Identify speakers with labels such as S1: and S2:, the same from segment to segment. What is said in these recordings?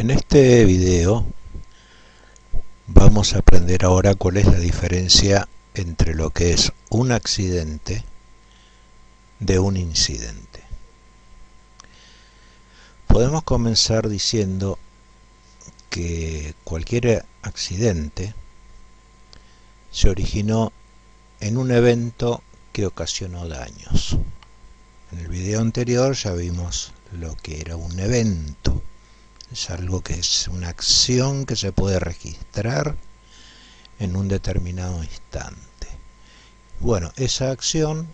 S1: En este video vamos a aprender ahora cuál es la diferencia entre lo que es un accidente de un incidente. Podemos comenzar diciendo que cualquier accidente se originó en un evento que ocasionó daños. En el video anterior ya vimos lo que era un evento. Es algo que es una acción que se puede registrar en un determinado instante. Bueno, esa acción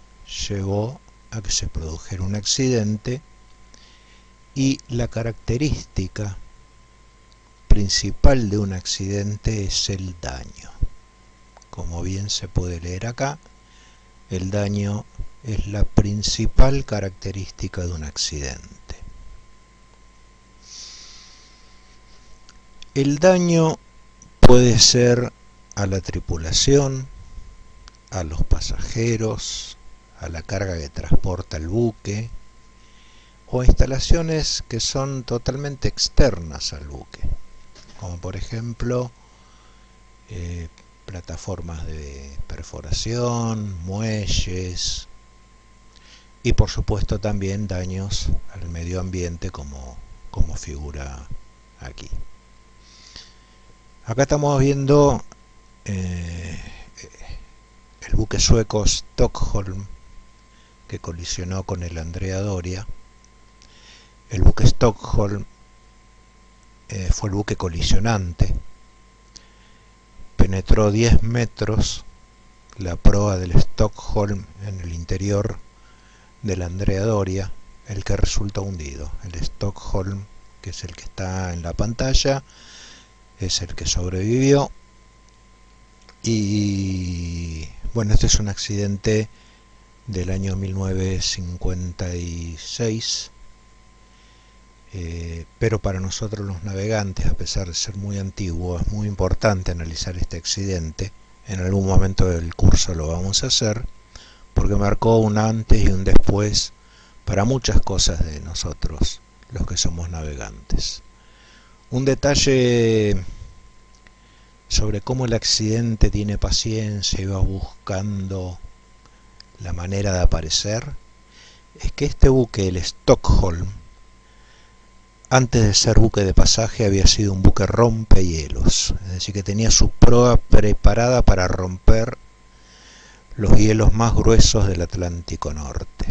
S1: llevó a que se produjera un accidente y la característica principal de un accidente es el daño. Como bien se puede leer acá, el daño es la principal característica de un accidente. El daño puede ser a la tripulación, a los pasajeros, a la carga que transporta el buque, o a instalaciones que son totalmente externas al buque, como por ejemplo plataformas de perforación, muelles y por supuesto también daños al medio ambiente como figura aquí. Acá estamos viendo el buque sueco Stockholm que colisionó con el Andrea Doria. El buque Stockholm fue el buque colisionante. Penetró 10 metros la proa del Stockholm en el interior del Andrea Doria, el que resultó hundido. El Stockholm, que es el que está en la pantalla, es el que sobrevivió. Y bueno, este es un accidente del año 1956, pero para nosotros los navegantes, a pesar de ser muy antiguo, es muy importante analizar este accidente. En algún momento del curso lo vamos a hacer, porque marcó un antes y un después para muchas cosas de nosotros, los que somos navegantes. Un detalle sobre cómo el accidente tiene paciencia y va buscando la manera de aparecer, es que este buque, el Stockholm, antes de ser buque de pasaje había sido un buque rompehielos, es decir, que tenía su proa preparada para romper los hielos más gruesos del Atlántico Norte.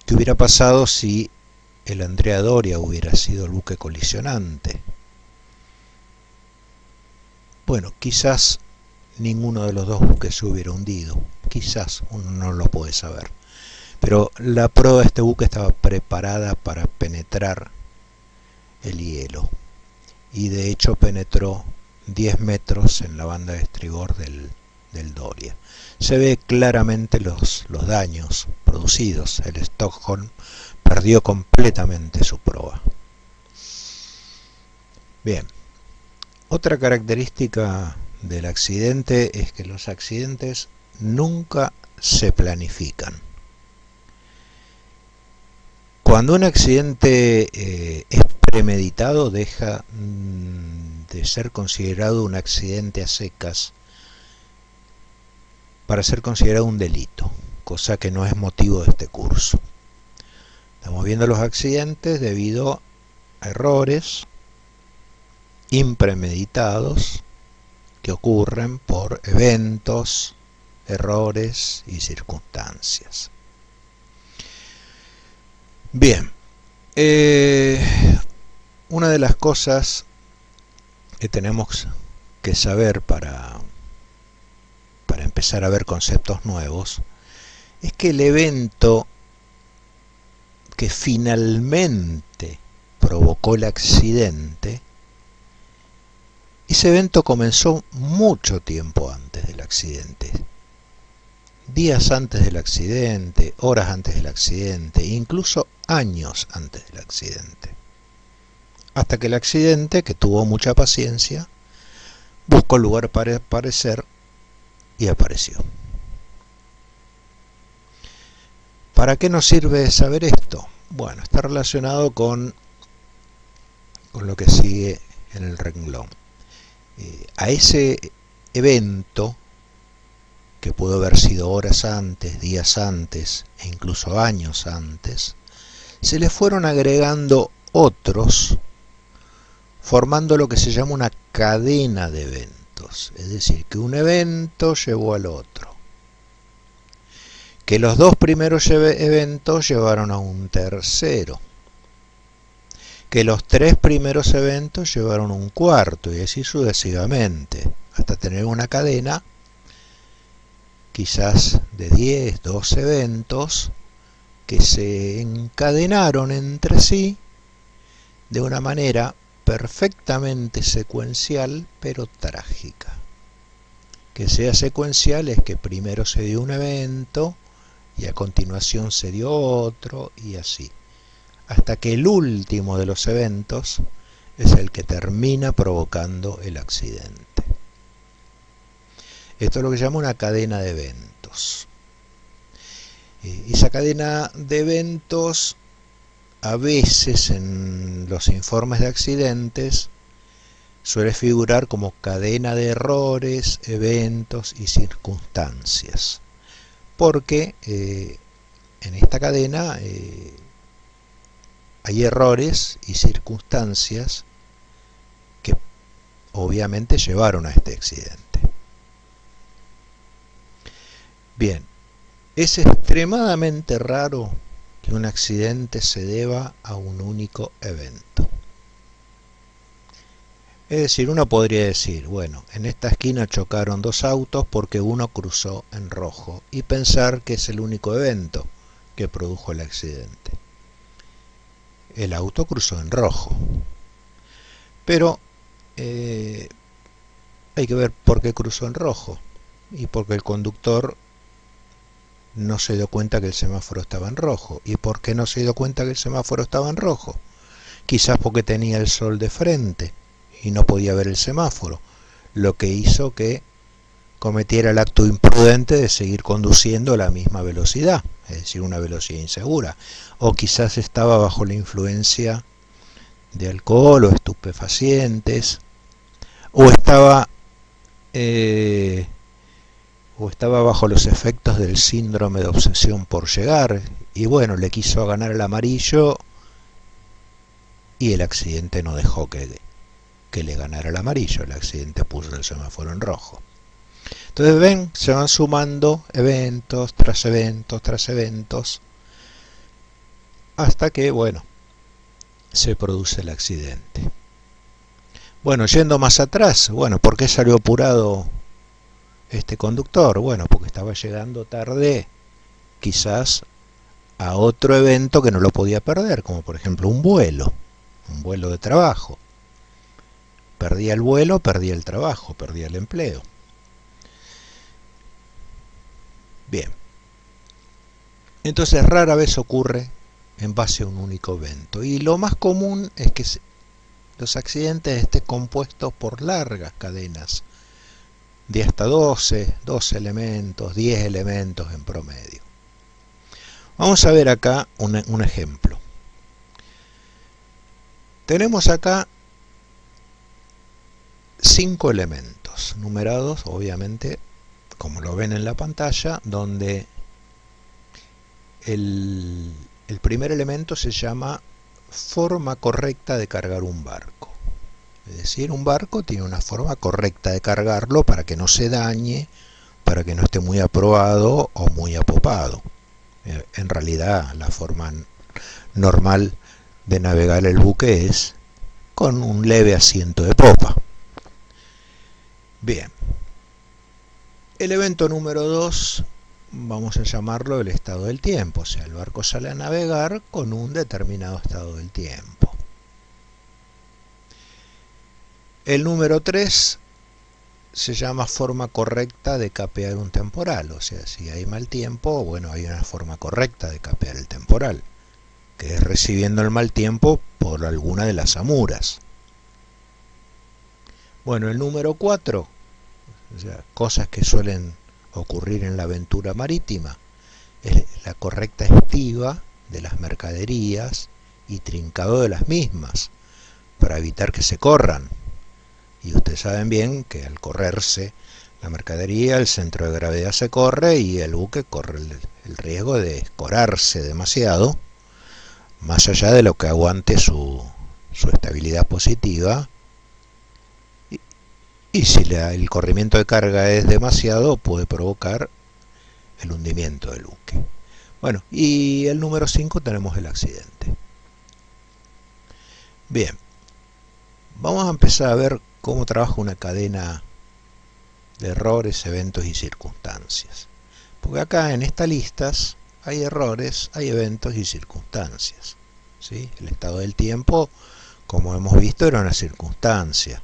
S1: ¿Qué hubiera pasado si el Andrea Doria hubiera sido el buque colisionante? Bueno, quizás ninguno de los dos buques se hubiera hundido, quizás, uno no lo puede saber, pero la proa de este buque estaba preparada para penetrar el hielo, y de hecho penetró 10 metros en la banda de estribor del Doria. Se ve claramente los daños producidos. El Stockholm perdió completamente su proa. Bien, otra característica del accidente es que los accidentes nunca se planifican. Cuando un accidente es premeditado, deja de ser considerado un accidente a secas para ser considerado un delito, cosa que no es motivo de este curso. Estamos viendo los accidentes debido a errores impremeditados que ocurren por eventos, errores y circunstancias. Bien, una de las cosas que tenemos que saber para empezar a ver conceptos nuevos es que el evento que finalmente provocó el accidente, ese evento comenzó mucho tiempo antes del accidente, días antes del accidente, horas antes del accidente, incluso años antes del accidente, hasta que el accidente, que tuvo mucha paciencia, buscó lugar para aparecer y apareció. ¿Para qué nos sirve saber esto? Bueno, está relacionado con con lo que sigue en el renglón. A ese evento, que pudo haber sido horas antes, días antes e incluso años antes, se le fueron agregando otros, formando lo que se llama una cadena de eventos. Es decir, que un evento llevó al otro, que los dos primeros eventos llevaron a un tercero, que los tres primeros eventos llevaron a un cuarto, y así sucesivamente, hasta tener una cadena quizás de 10, 12 eventos que se encadenaron entre sí de una manera perfectamente secuencial, pero trágica. Que sea secuencial es que primero se dio un evento y a continuación se dio otro, y así, hasta que el último de los eventos es el que termina provocando el accidente. Esto es lo que se llama una cadena de eventos. Esa cadena de eventos, a veces en los informes de accidentes, suele figurar como cadena de errores, eventos y circunstancias, porque en esta cadena hay errores y circunstancias que obviamente llevaron a este accidente. Bien, es extremadamente raro que un accidente se deba a un único evento. Es decir, uno podría decir, bueno, en esta esquina chocaron dos autos porque uno cruzó en rojo, y pensar que es el único evento que produjo el accidente. El auto cruzó en rojo. Pero hay que ver por qué cruzó en rojo, y porque el conductor no se dio cuenta que el semáforo estaba en rojo. ¿Y por qué no se dio cuenta que el semáforo estaba en rojo? Quizás porque tenía el sol de frente y no podía ver el semáforo, lo que hizo que cometiera el acto imprudente de seguir conduciendo a la misma velocidad, es decir, una velocidad insegura. O quizás estaba bajo la influencia de alcohol o estupefacientes, o estaba bajo los efectos del síndrome de obsesión por llegar, y bueno, le quiso ganar el amarillo y el accidente no dejó que le ganara el amarillo, el accidente puso el semáforo en rojo. Entonces ven, se van sumando eventos tras eventos tras eventos, hasta que, bueno, se produce el accidente. Bueno, yendo más atrás, bueno, ¿por qué salió apurado este conductor? Bueno, porque estaba llegando tarde quizás a otro evento que no lo podía perder, como por ejemplo un vuelo de trabajo. Perdía el vuelo, perdía el trabajo, perdía el empleo. Bien, entonces rara vez ocurre en base a un único evento, y lo más común es que los accidentes estén compuestos por largas cadenas de hasta 12 elementos, 10 elementos en promedio. Vamos a ver acá un ejemplo. Tenemos acá 5 elementos, numerados obviamente, como lo ven en la pantalla, donde el primer elemento se llama forma correcta de cargar un barco. Es decir, un barco tiene una forma correcta de cargarlo para que no se dañe, para que no esté muy aprobado o muy apopado. En realidad, la forma normal de navegar el buque es con un leve asiento de popa. Bien. El evento número 2, vamos a llamarlo el estado del tiempo, o sea, el barco sale a navegar con un determinado estado del tiempo. El número 3 se llama forma correcta de capear un temporal, o sea, si hay mal tiempo, bueno, hay una forma correcta de capear el temporal, que es recibiendo el mal tiempo por alguna de las amuras. Bueno, el número 4, o sea, cosas que suelen ocurrir en la aventura marítima, es la correcta estiva de las mercaderías y trincado de las mismas, para evitar que se corran. Y ustedes saben bien que al correrse la mercadería, el centro de gravedad se corre y el buque corre el riesgo de escorarse demasiado, más allá de lo que aguante su estabilidad positiva. Y si el corrimiento de carga es demasiado, puede provocar el hundimiento del buque. Bueno, y el número 5 tenemos el accidente. Bien, vamos a empezar a ver cómo trabaja una cadena de errores, eventos y circunstancias. Porque acá en estas listas hay errores, hay eventos y circunstancias, ¿sí? El estado del tiempo, como hemos visto, era una circunstancia.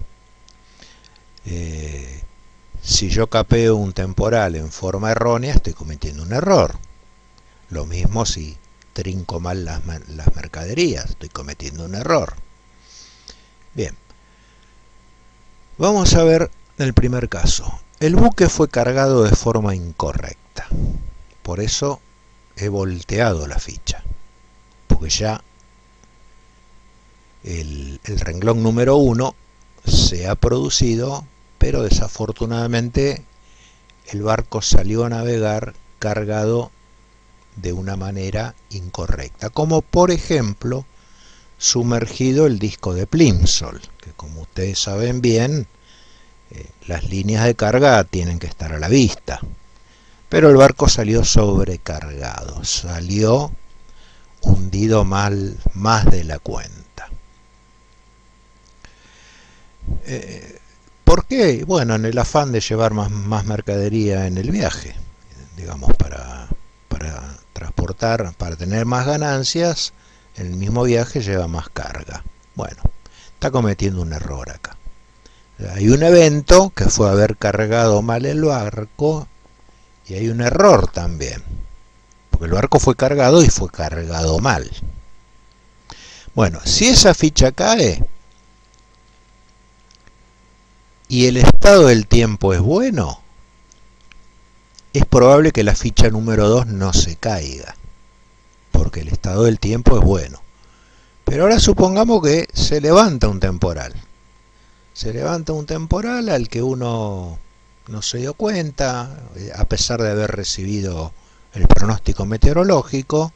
S1: Si yo capeo un temporal en forma errónea, estoy cometiendo un error. Lo mismo si trinco mal las mercaderías, estoy cometiendo un error. Bien, vamos a ver el primer caso. El buque fue cargado de forma incorrecta. Por eso he volteado la ficha, porque ya el renglón número 1 se ha producido, pero desafortunadamente el barco salió a navegar cargado de una manera incorrecta, como por ejemplo sumergido el disco de Plimsoll, que como ustedes saben bien, las líneas de carga tienen que estar a la vista, pero el barco salió sobrecargado, salió hundido más de la cuenta. ¿Por qué? Bueno, en el afán de llevar más mercadería en el viaje, digamos, para transportar, para tener más ganancias, en el mismo viaje lleva más carga. Bueno, está cometiendo un error acá. Hay un evento que fue haber cargado mal el barco, y hay un error también, porque el barco fue cargado y fue cargado mal. Bueno, si esa ficha cae y el estado del tiempo es bueno, es probable que la ficha número 2 no se caiga, porque el estado del tiempo es bueno. Pero ahora supongamos que se levanta un temporal. Se levanta un temporal al que uno no se dio cuenta, a pesar de haber recibido el pronóstico meteorológico,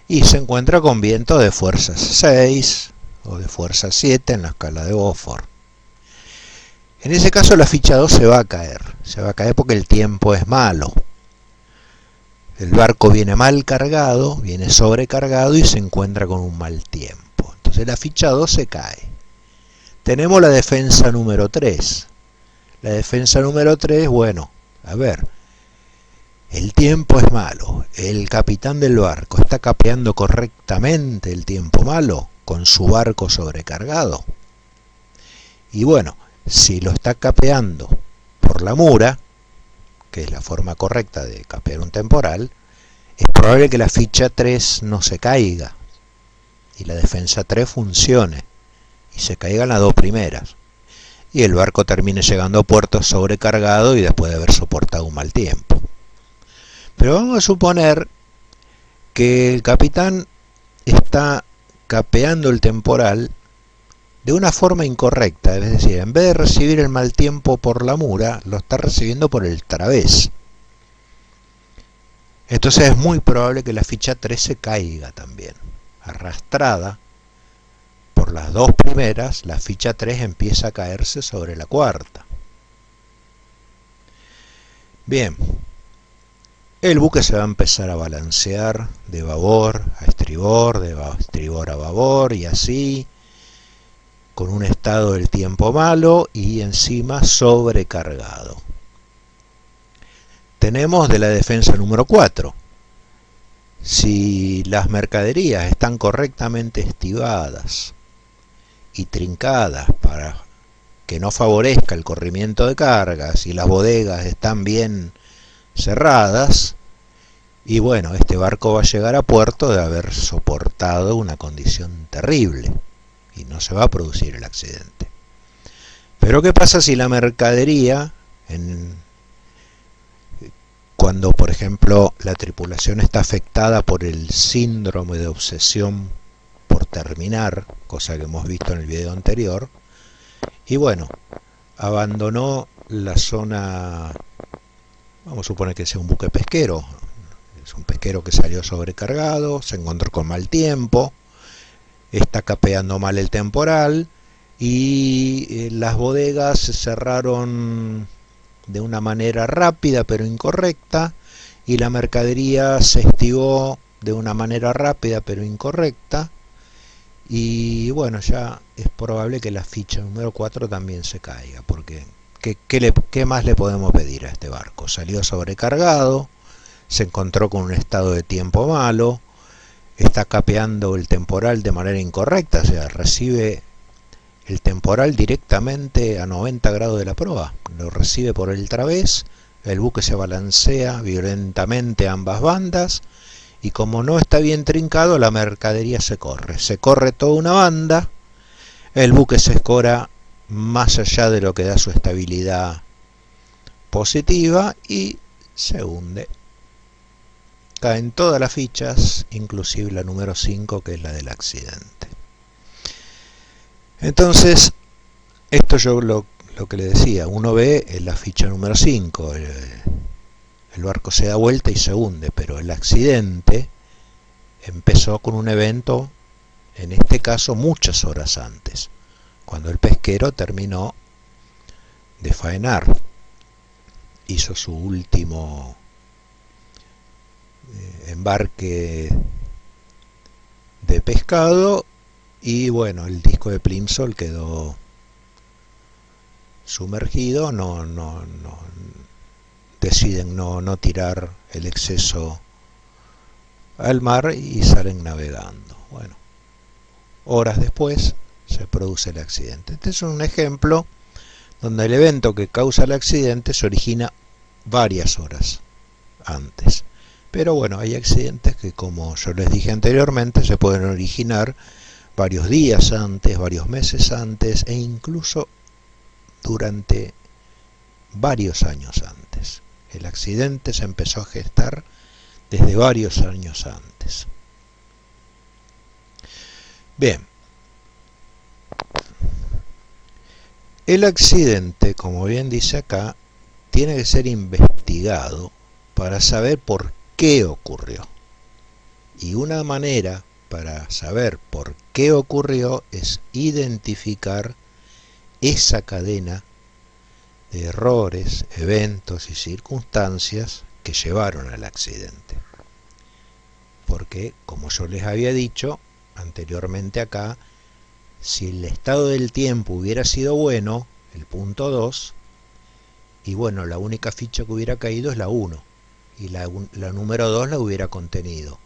S1: y se encuentra con viento de fuerza 6 o de fuerza 7 en la escala de Beaufort. En ese caso la ficha 2 se va a caer porque el tiempo es malo. El barco viene mal cargado, viene sobrecargado y se encuentra con un mal tiempo. Entonces la ficha 2 se cae. Tenemos la defensa número 3. La defensa número 3, bueno, a ver, el tiempo es malo. El capitán del barco está capeando correctamente el tiempo malo con su barco sobrecargado. Y bueno, si lo está capeando por la mura, que es la forma correcta de capear un temporal, es probable que la ficha 3 no se caiga y la defensa 3 funcione y se caigan las dos primeras y el barco termine llegando a puerto sobrecargado y después de haber soportado un mal tiempo. Pero vamos a suponer que el capitán está capeando el temporal de una forma incorrecta, es decir, en vez de recibir el mal tiempo por la mura, lo está recibiendo por el través. Entonces es muy probable que la ficha 3 se caiga también. Arrastrada por las dos primeras, la ficha 3 empieza a caerse sobre la cuarta. Bien, el buque se va a empezar a balancear de babor a estribor, de estribor a babor y así, con un estado del tiempo malo y encima sobrecargado. Tenemos de la defensa número 4. Si las mercaderías están correctamente estivadas y trincadas para que no favorezca el corrimiento de cargas y las bodegas están bien cerradas, y bueno, este barco va a llegar a puerto de haber soportado una condición terrible y no se va a producir el accidente. Pero ¿qué pasa si la mercadería, cuando por ejemplo la tripulación está afectada por el síndrome de obsesión por terminar, cosa que hemos visto en el video anterior, y bueno, abandonó la zona, vamos a suponer que sea un buque pesquero, es un pesquero que salió sobrecargado, se encontró con mal tiempo, está capeando mal el temporal, y las bodegas se cerraron de una manera rápida pero incorrecta, y la mercadería se estivó de una manera rápida pero incorrecta, y bueno, ya es probable que la ficha número 4 también se caiga, porque ¿qué más le podemos pedir a este barco? Salió sobrecargado, se encontró con un estado de tiempo malo, está capeando el temporal de manera incorrecta, o sea, recibe el temporal directamente a 90 grados de la proa, lo recibe por el través, el buque se balancea violentamente a ambas bandas, y como no está bien trincado, la mercadería se corre toda una banda, el buque se escora más allá de lo que da su estabilidad positiva y se hunde. Caen todas las fichas, inclusive la número 5, que es la del accidente. Entonces, esto yo lo que le decía, uno ve en la ficha número 5, el barco se da vuelta y se hunde, pero el accidente empezó con un evento, en este caso muchas horas antes, cuando el pesquero terminó de faenar, hizo su último embarque de pescado, y bueno, el disco de Plimsoll quedó sumergido, deciden no tirar el exceso al mar y salen navegando. Bueno, horas después se produce el accidente. Este es un ejemplo donde el evento que causa el accidente se origina varias horas antes. Pero bueno, hay accidentes que, como yo les dije anteriormente, se pueden originar varios días antes, varios meses antes, e incluso durante varios años antes. El accidente se empezó a gestar desde varios años antes. Bien, el accidente, como bien dice acá, tiene que ser investigado para saber por qué ocurrió. Y una manera para saber por qué ocurrió es identificar esa cadena de errores, eventos y circunstancias que llevaron al accidente. Porque, como yo les había dicho anteriormente acá, si el estado del tiempo hubiera sido bueno, el punto 2, y bueno, la única ficha que hubiera caído es la 1, y la número 2 la hubiera contenido,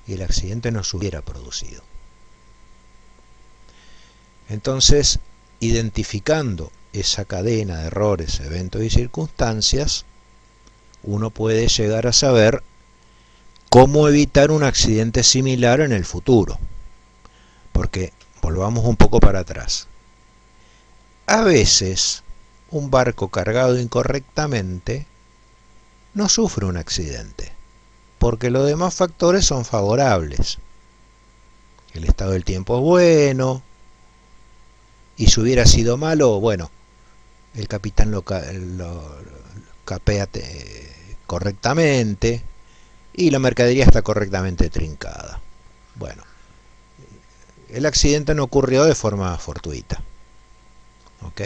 S1: y el accidente no se hubiera producido. Entonces, identificando esa cadena de errores, eventos y circunstancias, uno puede llegar a saber cómo evitar un accidente similar en el futuro. Porque, volvamos un poco para atrás, a veces un barco cargado incorrectamente no sufre un accidente, porque los demás factores son favorables. El estado del tiempo es bueno, y si hubiera sido malo, bueno, el capitán lo capea correctamente, y la mercadería está correctamente trincada. Bueno, el accidente no ocurrió de forma fortuita. ¿Ok?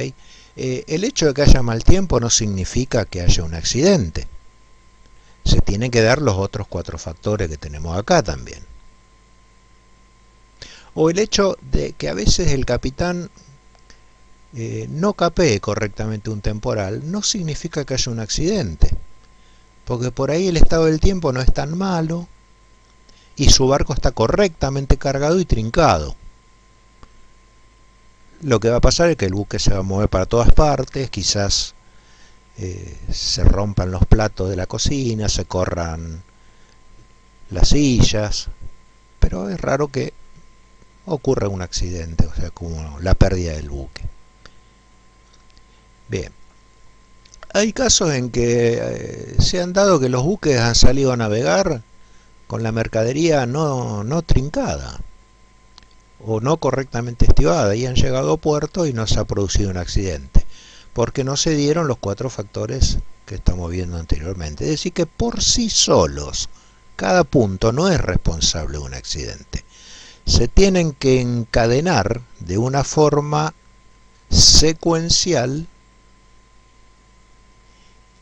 S1: El hecho de que haya mal tiempo no significa que haya un accidente. Se tienen que dar los otros 4 factores que tenemos acá también. O el hecho de que a veces el capitán no capee correctamente un temporal no significa que haya un accidente. Porque por ahí el estado del tiempo no es tan malo y su barco está correctamente cargado y trincado. Lo que va a pasar es que el buque se va a mover para todas partes, quizás se rompan los platos de la cocina, se corran las sillas, pero es raro que ocurra un accidente, o sea, como la pérdida del buque. Bien, hay casos en que se han dado que los buques han salido a navegar con la mercadería no trincada. o no correctamente estivada y han llegado a puerto y no se ha producido un accidente, porque no se dieron los 4 factores que estamos viendo anteriormente. Es decir, que por sí solos cada punto no es responsable de un accidente. Se tienen que encadenar de una forma secuencial,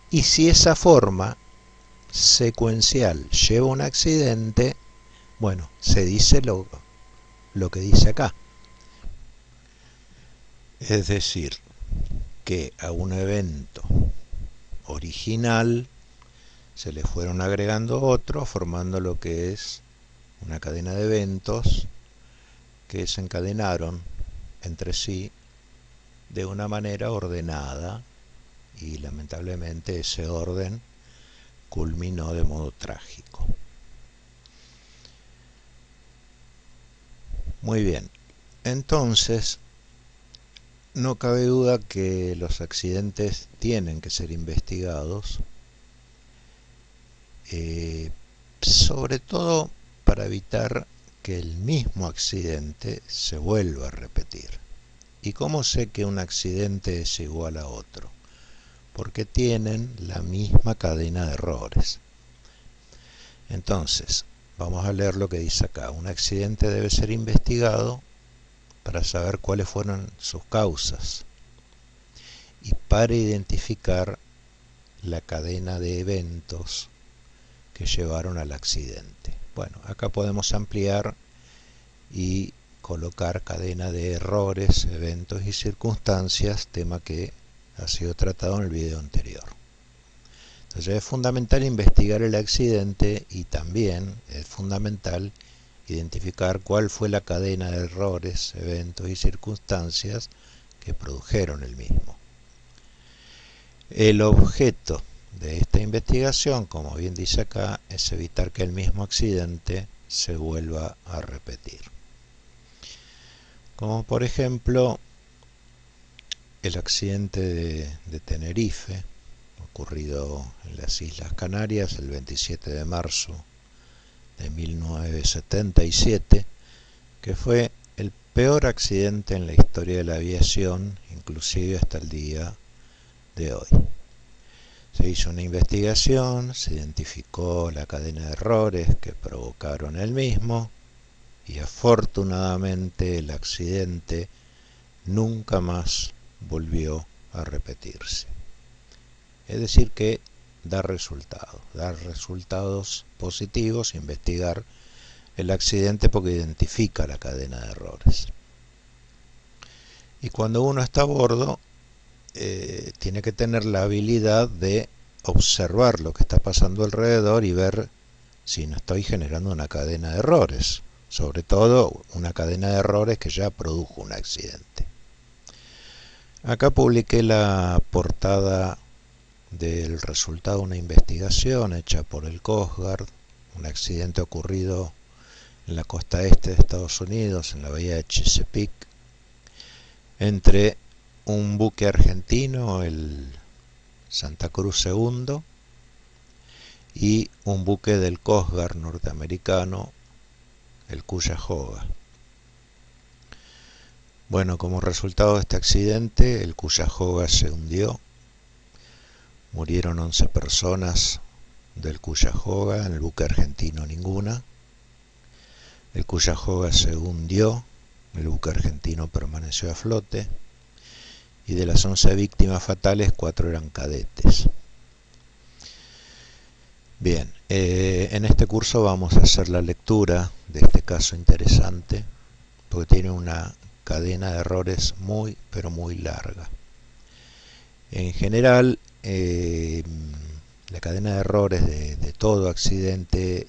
S1: y si esa forma secuencial lleva a un accidente, bueno, se dice lo que dice acá. Es decir, que a un evento original se le fueron agregando otros, formando lo que es una cadena de eventos que se encadenaron entre sí de una manera ordenada, y lamentablemente ese orden culminó de modo trágico. Muy bien, entonces no cabe duda que los accidentes tienen que ser investigados, sobre todo para evitar que el mismo accidente se vuelva a repetir. ¿Y cómo sé que un accidente es igual a otro? Porque tienen la misma cadena de errores. Entonces, vamos a leer lo que dice acá. Un accidente debe ser investigado para saber cuáles fueron sus causas y para identificar la cadena de eventos que llevaron al accidente. Bueno, acá podemos ampliar y colocar cadena de errores, eventos y circunstancias, tema que ha sido tratado en el video anterior. Entonces es fundamental investigar el accidente y también es fundamental identificar cuál fue la cadena de errores, eventos y circunstancias que produjeron el mismo. El objeto de esta investigación, como bien dice acá, es evitar que el mismo accidente se vuelva a repetir. Como por ejemplo el accidente de Tenerife, ocurrido en las Islas Canarias el 27 de marzo de 1977, que fue el peor accidente en la historia de la aviación, inclusive hasta el día de hoy. Se hizo una investigación, se identificó la cadena de errores que provocaron el mismo y afortunadamente el accidente nunca más volvió a repetirse. Es decir que dar resultados positivos, investigar el accidente porque identifica la cadena de errores. Y cuando uno está a bordo, tiene que tener la habilidad de observar lo que está pasando alrededor y ver si no estoy generando una cadena de errores, sobre todo una cadena de errores que ya produjo un accidente. Acá publiqué la portada del resultado de una investigación hecha por el Coast Guard, un accidente ocurrido en la costa este de Estados Unidos, en la bahía de Chesapeake, entre un buque argentino, el Santa Cruz II, y un buque del Coast Guard norteamericano, el Cuyahoga. Bueno, como resultado de este accidente, el Cuyahoga se hundió. Murieron 11 personas del Cuyahoga, en el buque argentino ninguna. El Cuyahoga se hundió, el buque argentino permaneció a flote, y de las 11 víctimas fatales, 4 eran cadetes. Bien, en este curso vamos a hacer la lectura de este caso interesante, porque tiene una cadena de errores muy, pero muy larga. En general, la cadena de errores de todo accidente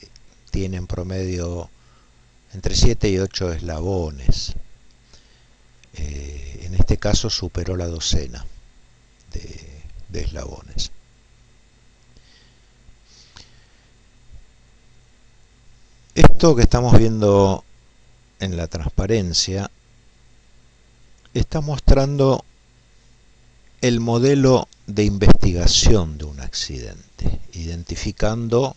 S1: tiene en promedio entre 7 y 8 eslabones. En este caso superó la docena de eslabones. Esto que estamos viendo en la transparencia está mostrando el modelo de investigación de un accidente, identificando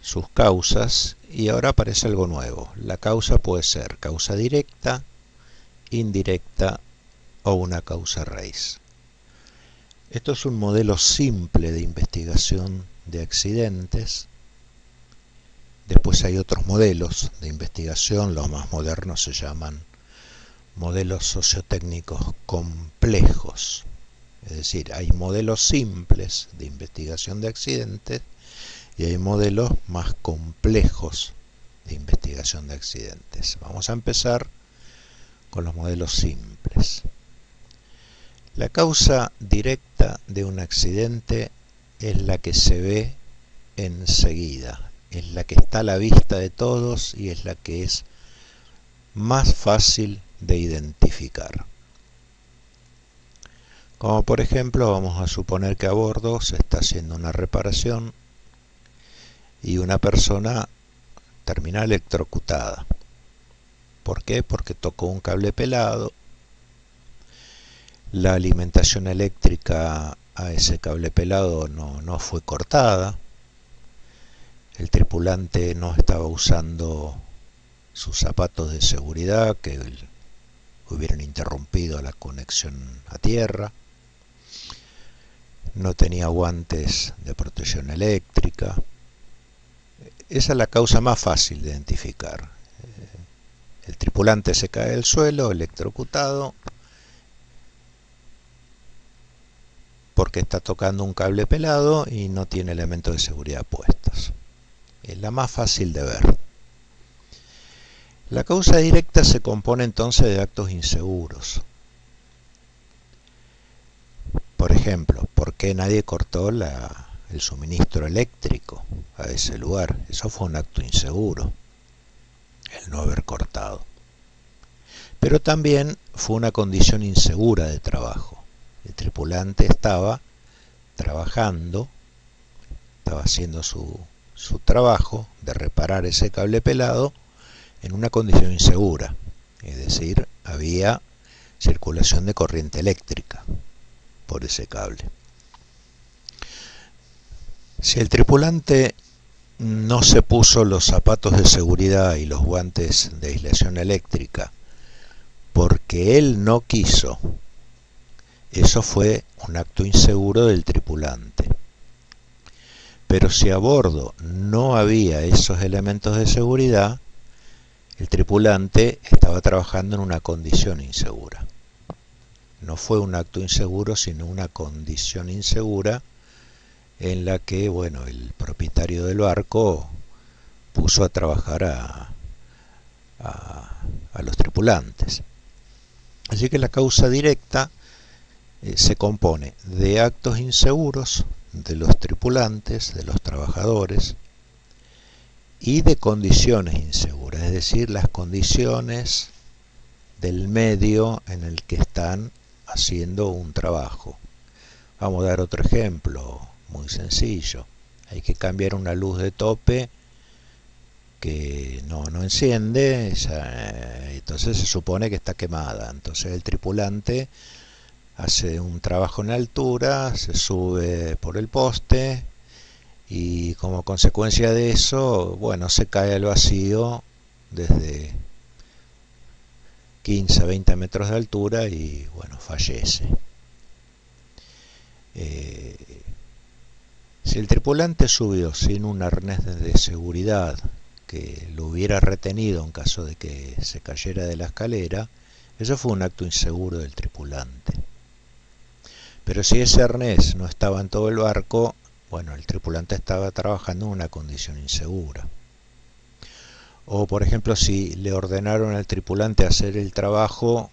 S1: sus causas y ahora aparece algo nuevo. La causa puede ser causa directa, indirecta o una causa raíz. Esto es un modelo simple de investigación de accidentes. Después hay otros modelos de investigación, los más modernos se llaman modelos sociotécnicos complejos. Es decir, hay modelos simples de investigación de accidentes y hay modelos más complejos de investigación de accidentes. Vamos a empezar con los modelos simples. La causa directa de un accidente es la que se ve enseguida, es la que está a la vista de todos y es la que es más fácil de identificar. Como por ejemplo, vamos a suponer que a bordo se está haciendo una reparación y una persona termina electrocutada. ¿Por qué? Porque tocó un cable pelado. La alimentación eléctrica a ese cable pelado no fue cortada. El tripulante no estaba usando sus zapatos de seguridad que hubieran interrumpido la conexión a tierra. No tenía guantes de protección eléctrica. Esa es la causa más fácil de identificar. El tripulante se cae al suelo, electrocutado, porque está tocando un cable pelado y no tiene elementos de seguridad puestos. Es la más fácil de ver. La causa directa se compone entonces de actos inseguros. Por ejemplo, ¿por qué nadie cortó el suministro eléctrico a ese lugar? Eso fue un acto inseguro, el no haber cortado. Pero también fue una condición insegura de trabajo. El tripulante estaba trabajando, estaba haciendo su trabajo de reparar ese cable pelado en una condición insegura, es decir, había circulación de corriente eléctrica por ese cable. Si el tripulante no se puso los zapatos de seguridad y los guantes de aislación eléctrica porque él no quiso, eso fue un acto inseguro del tripulante. Pero si a bordo no había esos elementos de seguridad, el tripulante estaba trabajando en una condición insegura. No fue un acto inseguro, sino una condición insegura en la que, bueno, el propietario del barco puso a trabajar a los tripulantes. Así que la causa directa se compone de actos inseguros de los tripulantes, de los trabajadores, y de condiciones inseguras, es decir, las condiciones del medio en el que están haciendo un trabajo. Vamos a dar otro ejemplo muy sencillo. Hay que cambiar una luz de tope que no enciende, entonces se supone que está quemada. Entonces el tripulante hace un trabajo en altura, se sube por el poste y como consecuencia de eso, bueno, se cae al vacío desde 15 a 20 metros de altura y bueno, fallece. Si el tripulante subió sin un arnés de seguridad que lo hubiera retenido en caso de que se cayera de la escalera, eso fue un acto inseguro del tripulante. Pero si ese arnés no estaba en todo el barco, bueno, el tripulante estaba trabajando en una condición insegura. O por ejemplo, si le ordenaron al tripulante hacer el trabajo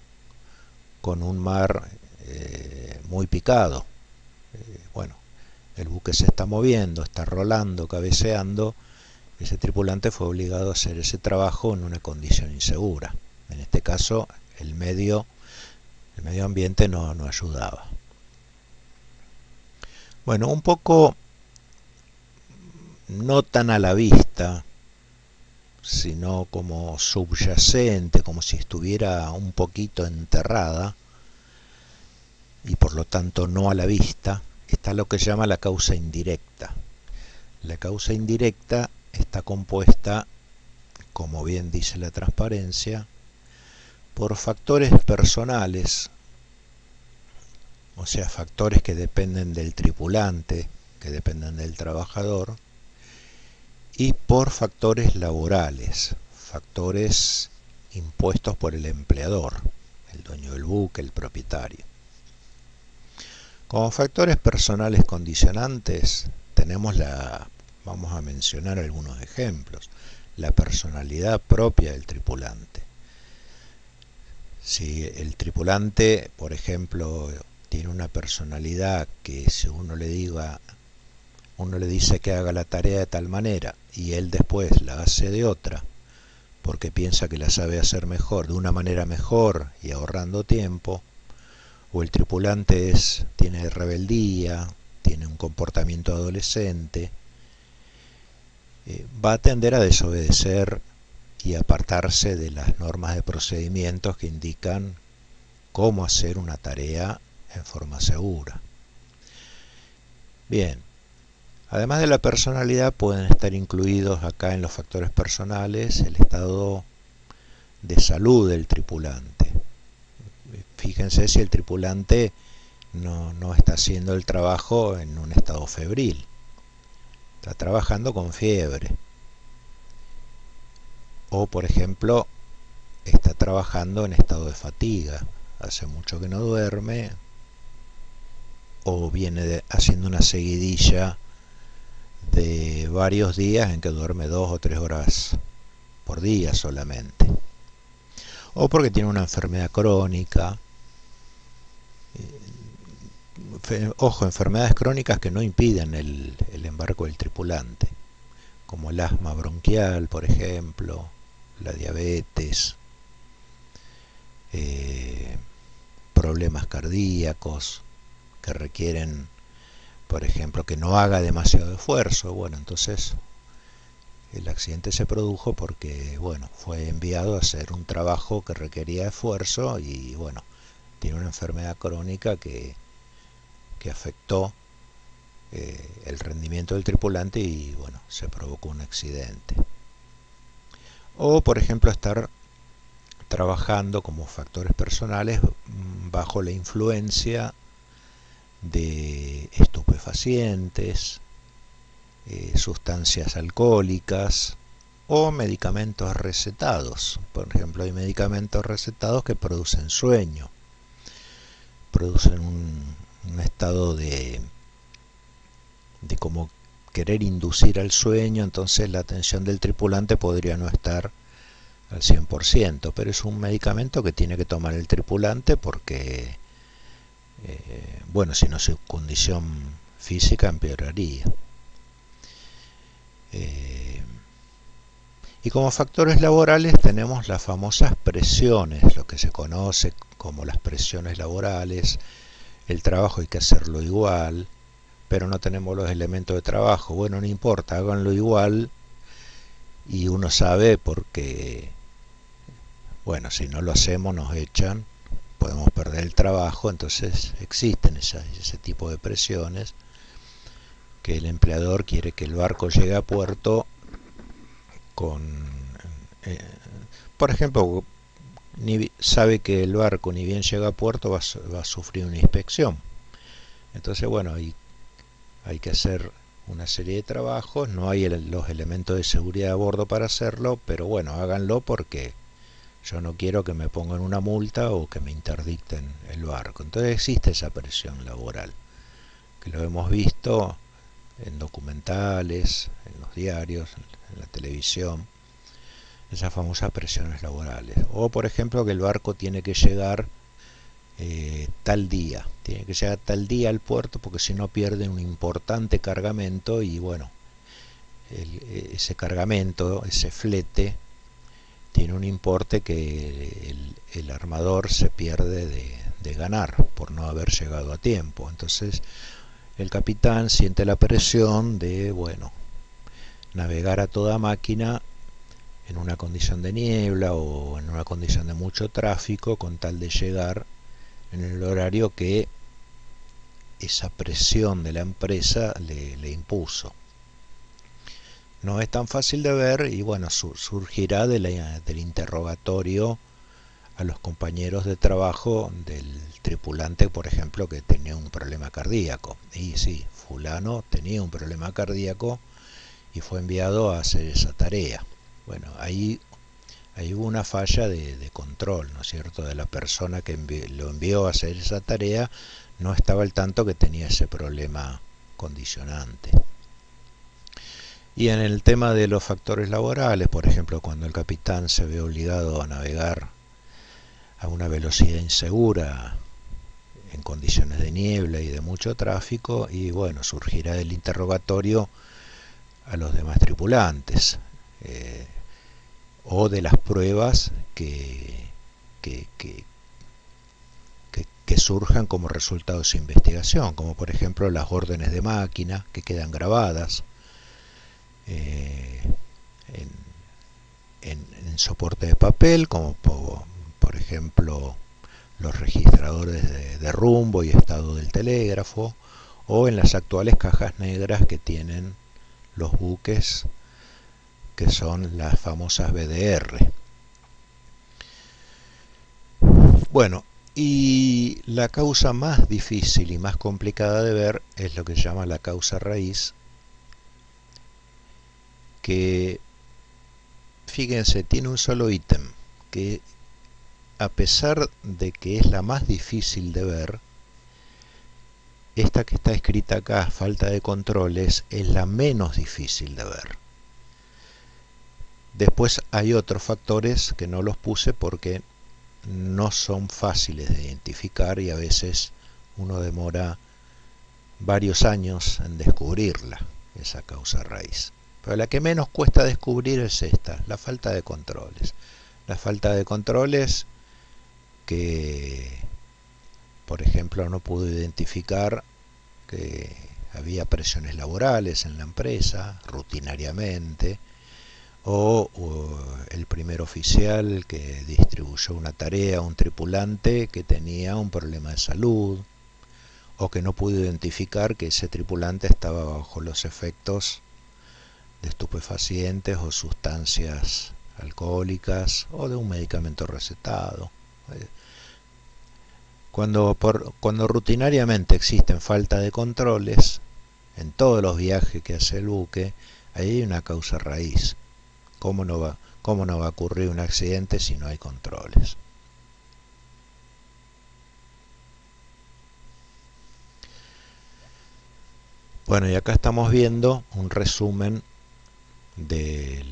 S1: con un mar muy picado, bueno, el buque se está moviendo, está rolando, cabeceando, ese tripulante fue obligado a hacer ese trabajo en una condición insegura. En este caso, el medio ambiente no ayudaba. Bueno, un poco no tan a la vista, sino como subyacente, como si estuviera un poquito enterrada, y por lo tanto no a la vista, está lo que se llama la causa indirecta. La causa indirecta está compuesta, como bien dice la transparencia, por factores personales, o sea, factores que dependen del tripulante, que dependen del trabajador, y por factores laborales, factores impuestos por el empleador, el dueño del buque, el propietario. Como factores personales condicionantes tenemos vamos a mencionar algunos ejemplos, la personalidad propia del tripulante. Si el tripulante, por ejemplo, tiene una personalidad que si uno le dice que haga la tarea de tal manera y él después la hace de otra, porque piensa que la sabe hacer mejor, de una manera mejor y ahorrando tiempo, o el tripulante tiene rebeldía, tiene un comportamiento adolescente, va a tender a desobedecer y apartarse de las normas de procedimientos que indican cómo hacer una tarea en forma segura. Bien, además de la personalidad pueden estar incluidos acá en los factores personales el estado de salud del tripulante. Fíjense si el tripulante no está haciendo el trabajo en un estado febril, está trabajando con fiebre, o por ejemplo está trabajando en estado de fatiga, hace mucho que no duerme, o viene haciendo una seguidilla de varios días en que duerme 2 o 3 horas por día solamente, o porque tiene una enfermedad crónica. Ojo, enfermedades crónicas que no impiden el embarco del tripulante, como el asma bronquial, por ejemplo, la diabetes, problemas cardíacos que requieren, por ejemplo, que no haga demasiado esfuerzo. Bueno, entonces el accidente se produjo porque, bueno, fue enviado a hacer un trabajo que requería esfuerzo y, bueno, tiene una enfermedad crónica que afectó el rendimiento del tripulante y, bueno, se provocó un accidente. O, por ejemplo, estar trabajando como factores personales bajo la influencia de estupefacientes, sustancias alcohólicas o medicamentos recetados. Por ejemplo, hay medicamentos recetados que producen sueño, producen un estado de como querer inducir al sueño, entonces la atención del tripulante podría no estar al 100%, pero es un medicamento que tiene que tomar el tripulante porque, bueno, si no su condición física empeoraría. Y como factores laborales tenemos las famosas presiones, lo que se conoce como las presiones laborales. El trabajo hay que hacerlo igual, pero no tenemos los elementos de trabajo. Bueno, no importa, háganlo igual, y uno sabe porque, bueno, si no lo hacemos nos echan, podemos perder el trabajo. Entonces existen ese tipo de presiones, que el empleador quiere que el barco llegue a puerto con, por ejemplo, sabe que el barco ni bien llega a puerto va a sufrir una inspección. Entonces, bueno, hay que hacer una serie de trabajos, no hay los elementos de seguridad a bordo para hacerlo, pero bueno, háganlo porque yo no quiero que me pongan una multa o que me interdicten el barco. Entonces existe esa presión laboral, que lo hemos visto en documentales, en los diarios, en la televisión, esas famosas presiones laborales. O por ejemplo que el barco tiene que llegar tal día, tiene que llegar tal día al puerto porque si no pierde un importante cargamento y, bueno, ese cargamento, ese flete, tiene un importe que el armador se pierde de ganar por no haber llegado a tiempo. Entonces el capitán siente la presión de, bueno, navegar a toda máquina en una condición de niebla o en una condición de mucho tráfico con tal de llegar en el horario que esa presión de la empresa le impuso. no es tan fácil de ver y bueno, surgirá del interrogatorio a los compañeros de trabajo del tripulante, por ejemplo, que tenía un problema cardíaco. Y sí, fulano tenía un problema cardíaco y fue enviado a hacer esa tarea. Bueno, ahí hubo una falla de control, ¿no es cierto?, de la persona que lo envió a hacer esa tarea, no estaba al tanto que tenía ese problema condicionante. Y en el tema de los factores laborales, por ejemplo, cuando el capitán se ve obligado a navegar a una velocidad insegura en condiciones de niebla y de mucho tráfico, y bueno, surgirá el interrogatorio a los demás tripulantes, o de las pruebas que surjan como resultado de su investigación, como por ejemplo las órdenes de máquina que quedan grabadas en soporte de papel, como por ejemplo los registradores de rumbo y estado del telégrafo, o en las actuales cajas negras que tienen los buques, que son las famosas BDR. Bueno, y la causa más difícil y más complicada de ver es lo que se llama la causa raíz, que, fíjense, tiene un solo ítem, que a pesar de que es la más difícil de ver, esta que está escrita acá, falta de controles, es la menos difícil de ver. Después hay otros factores que no los puse porque no son fáciles de identificar y a veces uno demora varios años en descubrirla, esa causa raíz. Pero la que menos cuesta descubrir es esta, la falta de controles. La falta de controles que, por ejemplo, no pudo identificar que había presiones laborales en la empresa rutinariamente, o el primer oficial que distribuyó una tarea a un tripulante que tenía un problema de salud, o que no pudo identificar que ese tripulante estaba bajo los efectos de estupefacientes o sustancias alcohólicas o de un medicamento recetado. Cuando rutinariamente existen falta de controles en todos los viajes que hace el buque, ahí hay una causa raíz. ¿Cómo no va a ocurrir un accidente si no hay controles? Bueno, y acá estamos viendo un resumen de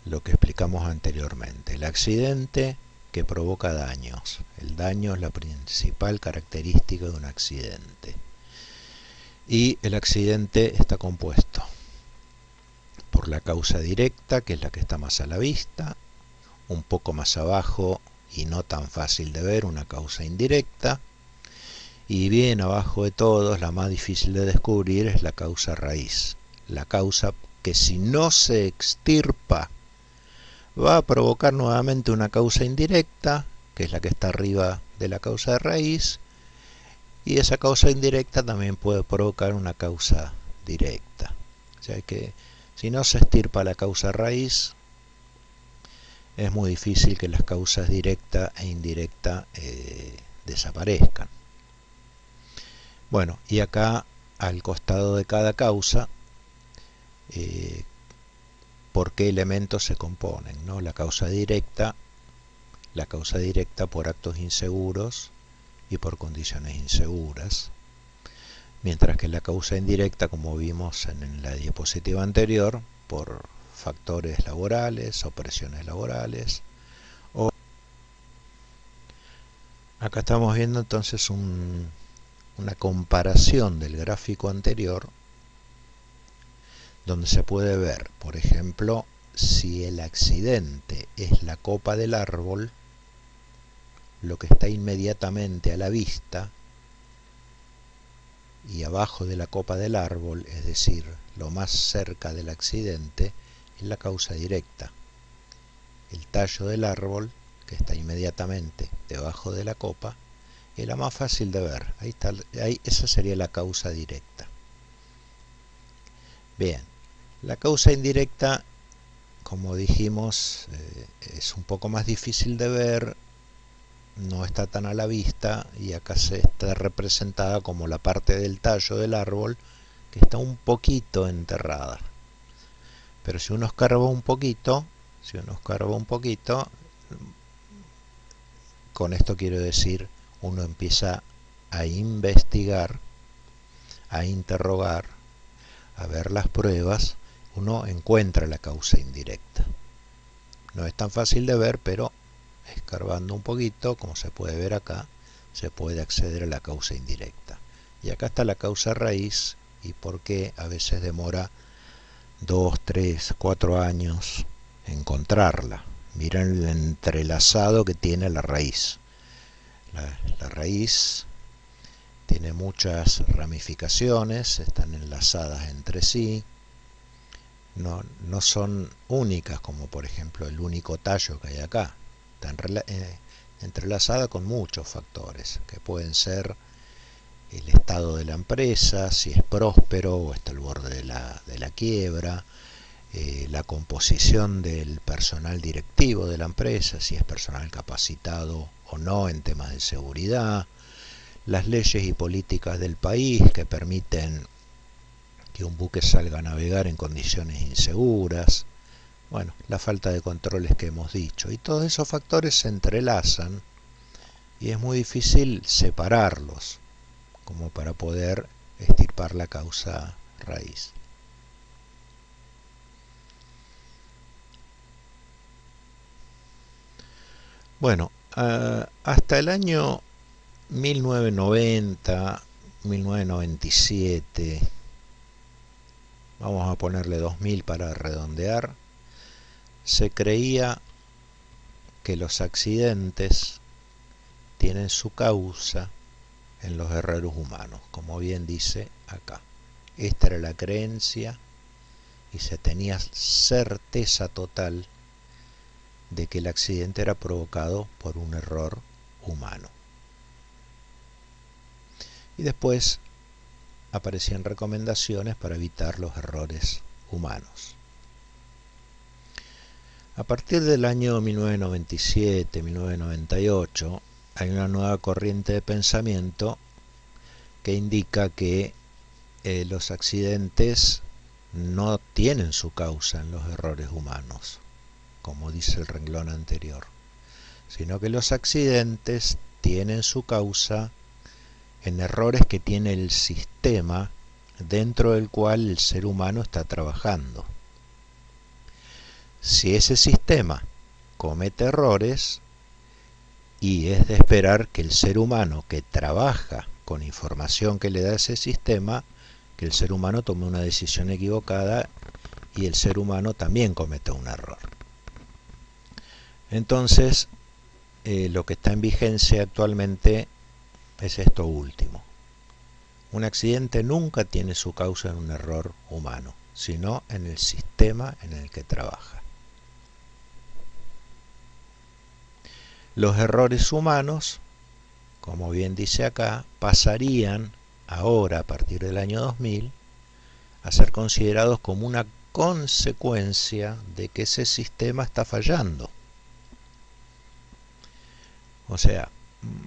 S1: lo que explicamos anteriormente. El accidente que provoca daños. El daño es la principal característica de un accidente. Y el accidente está compuesto por la causa directa, que es la que está más a la vista, un poco más abajo y no tan fácil de ver, una causa indirecta, y bien abajo de todos, la más difícil de descubrir, es la causa raíz, la causa que si no se extirpa va a provocar nuevamente una causa indirecta, que es la que está arriba de la causa de raíz, y esa causa indirecta también puede provocar una causa directa. O sea que si no se extirpa la causa raíz, es muy difícil que las causas directa e indirecta desaparezcan. Bueno, y acá al costado de cada causa, por qué elementos se componen, ¿no? La causa directa por actos inseguros y por condiciones inseguras, mientras que la causa indirecta, como vimos en la diapositiva anterior, por factores laborales o presiones laborales. Acá estamos viendo entonces una comparación del gráfico anterior, donde se puede ver, por ejemplo, si el accidente es la copa del árbol, lo que está inmediatamente a la vista y abajo de la copa del árbol, es decir, lo más cerca del accidente, es la causa directa. El tallo del árbol, que está inmediatamente debajo de la copa, es la más fácil de ver. Ahí está, esa sería la causa directa. Bien, La causa indirecta, como dijimos, es un poco más difícil de ver, no está tan a la vista, y acá se está representada como la parte del tallo del árbol que está un poquito enterrada. Pero si uno escarba un poquito, con esto quiero decir, uno empieza a investigar, a interrogar, a ver las pruebas, uno encuentra la causa indirecta. No es tan fácil de ver, pero escarbando un poquito, como se puede ver acá, se puede acceder a la causa indirecta. Y acá está la causa raíz, y por qué a veces demora 2, 3, 4 años encontrarla. Miren el entrelazado que tiene la raíz. La raíz tiene muchas ramificaciones, están enlazadas entre sí, no son únicas, como por ejemplo el único tallo que hay acá. Está entrelazada con muchos factores, que pueden ser el estado de la empresa, si es próspero o está al borde de la quiebra, la composición del personal directivo de la empresa, si es personal capacitado o no en temas de seguridad, las leyes y políticas del país que permiten que un buque salga a navegar en condiciones inseguras, bueno, la falta de controles que hemos dicho, y todos esos factores se entrelazan y es muy difícil separarlos como para poder extirpar la causa raíz. Bueno, hasta el año 1990, 1997, vamos a ponerle 2000 para redondear, se creía que los accidentes tienen su causa en los errores humanos, como bien dice acá. Esta era la creencia y se tenía certeza total de que el accidente era provocado por un error humano. Y después aparecían recomendaciones para evitar los errores humanos. A partir del año 1997-1998 hay una nueva corriente de pensamiento que indica que los accidentes no tienen su causa en los errores humanos, como dice el renglón anterior, sino que los accidentes tienen su causa en errores que tiene el sistema dentro del cual el ser humano está trabajando. Si ese sistema comete errores, y es de esperar que el ser humano que trabaja con información que le da ese sistema, que el ser humano tome una decisión equivocada y el ser humano también cometa un error. Entonces, lo que está en vigencia actualmente es esto último. Un accidente nunca tiene su causa en un error humano, sino en el sistema en el que trabaja. Los errores humanos, como bien dice acá, pasarían ahora, a partir del año 2000, a ser considerados como una consecuencia de que ese sistema está fallando. O sea,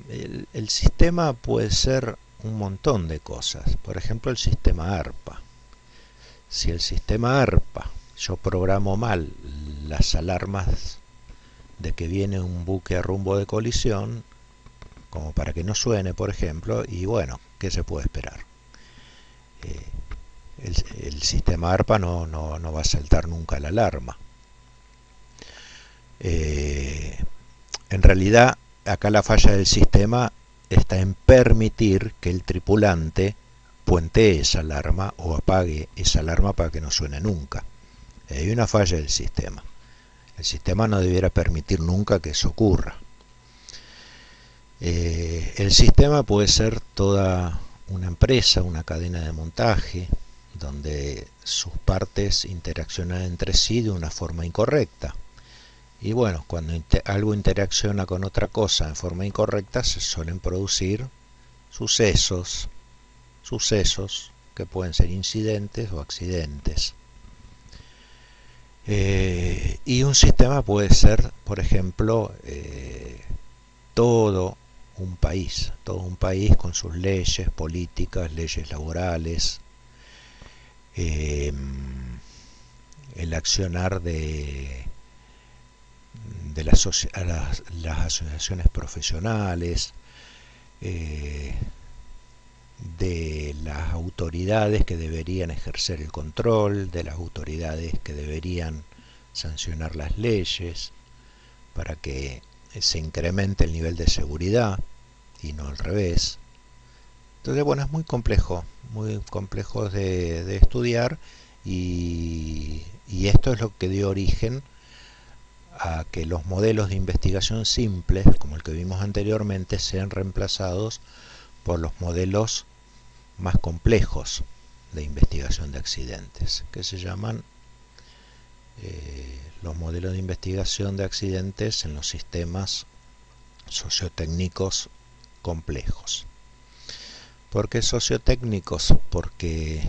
S1: el sistema puede ser un montón de cosas. Por ejemplo, el sistema ARPA. Si el sistema ARPA, yo programo mal las alarmas de que viene un buque a rumbo de colisión, como para que no suene, por ejemplo, y bueno, ¿qué se puede esperar? El sistema ARPA no va a saltar nunca la alarma. En realidad, acá la falla del sistema está en permitir que el tripulante puentee esa alarma o apague esa alarma para que no suene nunca. Hay una falla del sistema. El sistema no debiera permitir nunca que eso ocurra. El sistema puede ser toda una empresa, una cadena de montaje, donde sus partes interaccionan entre sí de una forma incorrecta. Y bueno, cuando algo interacciona con otra cosa en forma incorrecta, se suelen producir sucesos que pueden ser incidentes o accidentes. Y un sistema puede ser, por ejemplo, todo todo un país con sus leyes políticas, leyes laborales, eh, el accionar de las asociaciones profesionales, eh, de las autoridades que deberían ejercer el control, de las autoridades que deberían sancionar las leyes para que se incremente el nivel de seguridad y no al revés. Entonces, bueno, es muy complejo de estudiar y esto es lo que dio origen a que los modelos de investigación simples, como el que vimos anteriormente, sean reemplazados por los modelos más complejos de investigación de accidentes, que se llaman los modelos de investigación de accidentes en los sistemas sociotécnicos complejos. ¿Por qué sociotécnicos? Porque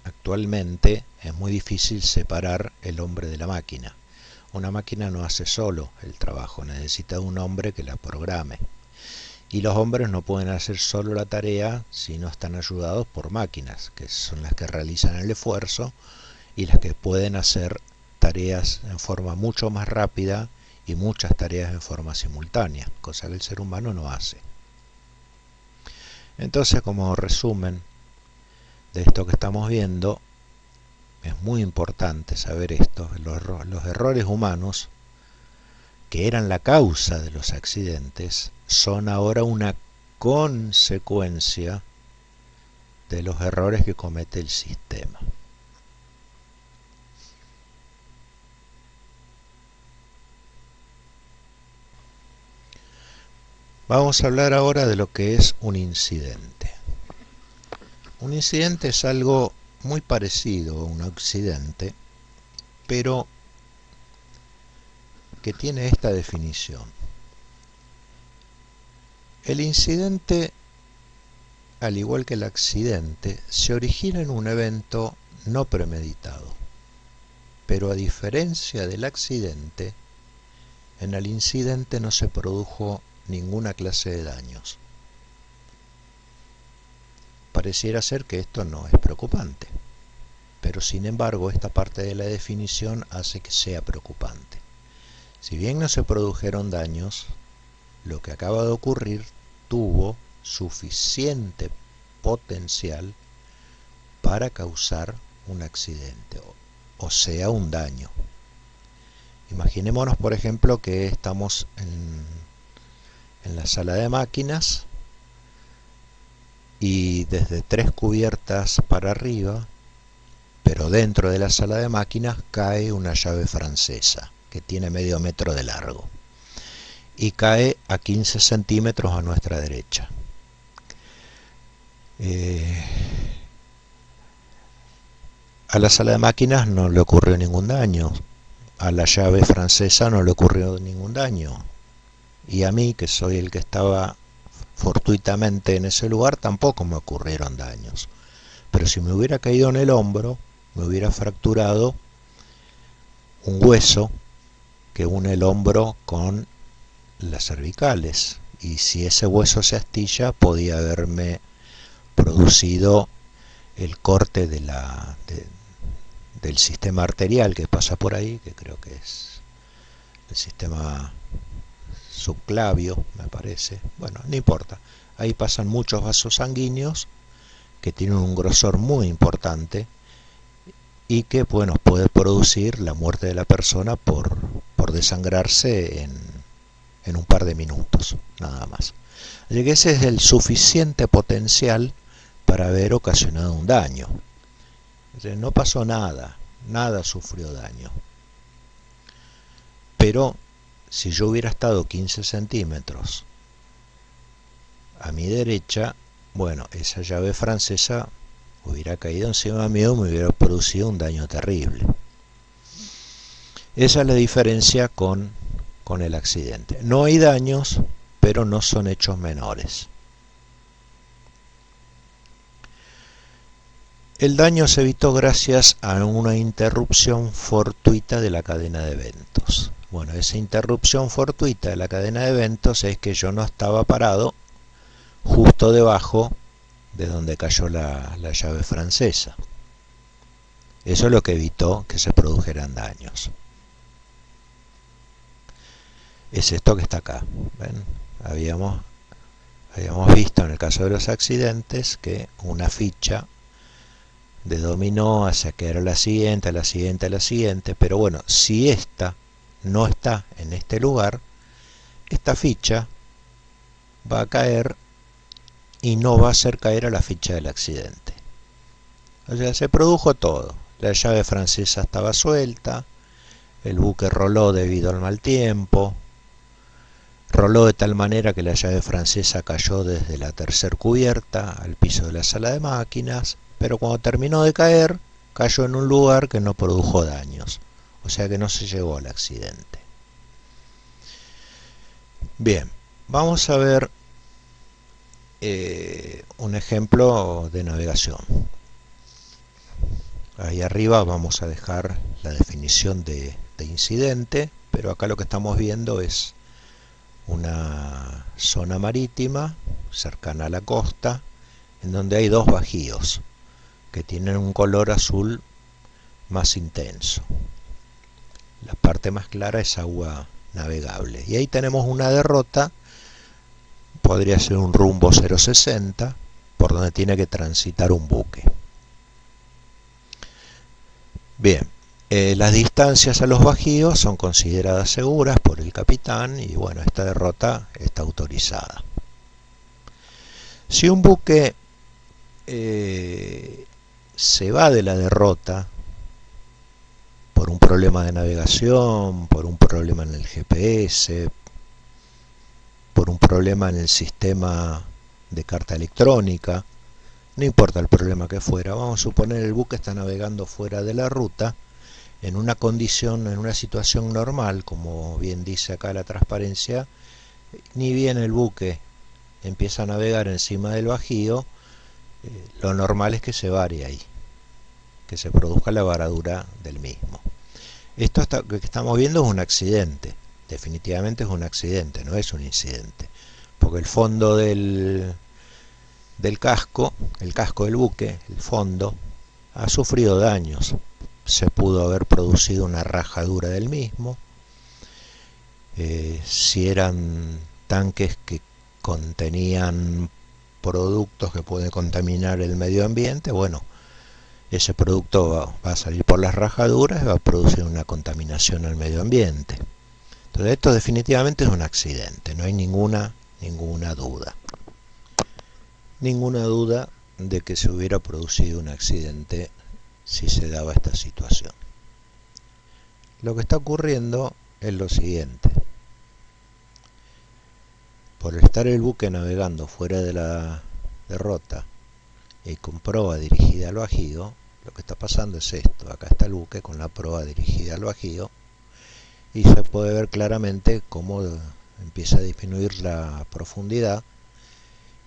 S1: actualmente es muy difícil separar el hombre de la máquina. Una máquina no hace solo el trabajo, necesita un hombre que la programe. Y los hombres no pueden hacer solo la tarea si no están ayudados por máquinas, que son las que realizan el esfuerzo y las que pueden hacer tareas en forma mucho más rápida y muchas tareas en forma simultánea, cosa que el ser humano no hace. Entonces, como resumen de esto que estamos viendo, es muy importante saber esto, los errores humanos, que eran la causa de los accidentes, son ahora una consecuencia de los errores que comete el sistema. Vamos a hablar ahora de lo que es un incidente. Un incidente es algo muy parecido a un accidente, pero que tiene esta definición. El incidente, al igual que el accidente, se origina en un evento no premeditado, pero a diferencia del accidente, en el incidente no se produjo ninguna clase de daños. Pareciera ser que esto no es preocupante, pero sin embargo esta parte de la definición hace que sea preocupante. Si bien no se produjeron daños, lo que acaba de ocurrir tuvo suficiente potencial para causar un accidente, o sea, un daño. Imaginémonos, por ejemplo, que estamos en la sala de máquinas y desde 3 cubiertas para arriba, pero dentro de la sala de máquinas cae una llave francesa que tiene medio metro de largo y cae a 15 centímetros a nuestra derecha. A la sala de máquinas no le ocurrió ningún daño, a la llave francesa no le ocurrió ningún daño, y a mí, que soy el que estaba fortuitamente en ese lugar, tampoco me ocurrieron daños. Pero si me hubiera caído en el hombro, me hubiera fracturado un hueso que une el hombro con las cervicales, y si ese hueso se astilla podía haberme producido el corte del sistema arterial que pasa por ahí, que creo que es el sistema subclavio, me parece. Bueno, no importa. Ahí pasan muchos vasos sanguíneos que tienen un grosor muy importante y que, bueno, puede producir la muerte de la persona por desangrarse en un par de minutos, nada más. Así que ese es el suficiente potencial para haber ocasionado un daño. No pasó nada, nada sufrió daño. Pero si yo hubiera estado 15 centímetros a mi derecha, bueno, esa llave francesa hubiera caído encima mío y me hubiera producido un daño terrible. Esa es la diferencia con el accidente. No hay daños, pero no son hechos menores. El daño se evitó gracias a una interrupción fortuita de la cadena de eventos. Bueno, esa interrupción fortuita de la cadena de eventos es que yo no estaba parado justo debajo de donde cayó la llave francesa. Eso es lo que evitó que se produjeran daños. Es esto que está acá. ¿Ven? Habíamos visto en el caso de los accidentes que una ficha de dominó hacia que era la siguiente, la siguiente, la siguiente, pero bueno, si esta no está en este lugar, esta ficha va a caer y no va a hacer caer a la ficha del accidente. O sea, se produjo todo. La llave francesa estaba suelta, el buque roló debido al mal tiempo, roló de tal manera que la llave francesa cayó desde la tercera cubierta al piso de la sala de máquinas, pero cuando terminó de caer, cayó en un lugar que no produjo daños, o sea que no se llegó al accidente. Bien, vamos a ver un ejemplo de navegación. Ahí arriba vamos a dejar la definición de incidente, pero acá lo que estamos viendo es una zona marítima cercana a la costa en donde hay dos bajíos que tienen un color azul más intenso. La parte más clara es agua navegable y ahí tenemos una derrota, podría ser un rumbo 060 por donde tiene que transitar un buque. Bien, las distancias a los bajíos son consideradas seguras por el capitán y bueno, esta derrota está autorizada. Si un buque se va de la derrota por un problema de navegación, por un problema en el GPS, por un problema en el sistema de carta electrónica, no importa el problema que fuera, vamos a suponer el buque está navegando fuera de la ruta en una condición, en una situación normal, como bien dice acá la transparencia, ni bien el buque empieza a navegar encima del bajío, lo normal es que se vare ahí, que se produzca la varadura del mismo. Esto que estamos viendo es un accidente, definitivamente es un accidente, no es un incidente, porque el fondo del casco, el casco del buque, el fondo, ha sufrido daños. Se pudo haber producido una rajadura del mismo. Si eran tanques que contenían productos que pueden contaminar el medio ambiente, bueno, ese producto va a salir por las rajaduras y va a producir una contaminación al medio ambiente. Entonces esto definitivamente es un accidente, no hay ninguna duda. Ninguna duda de que se hubiera producido un accidente si se daba esta situación. Lo que está ocurriendo es lo siguiente. Por estar el buque navegando fuera de la derrota y con proa dirigida al bajío, lo que está pasando es esto. Acá está el buque con la proa dirigida al bajío y se puede ver claramente cómo empieza a disminuir la profundidad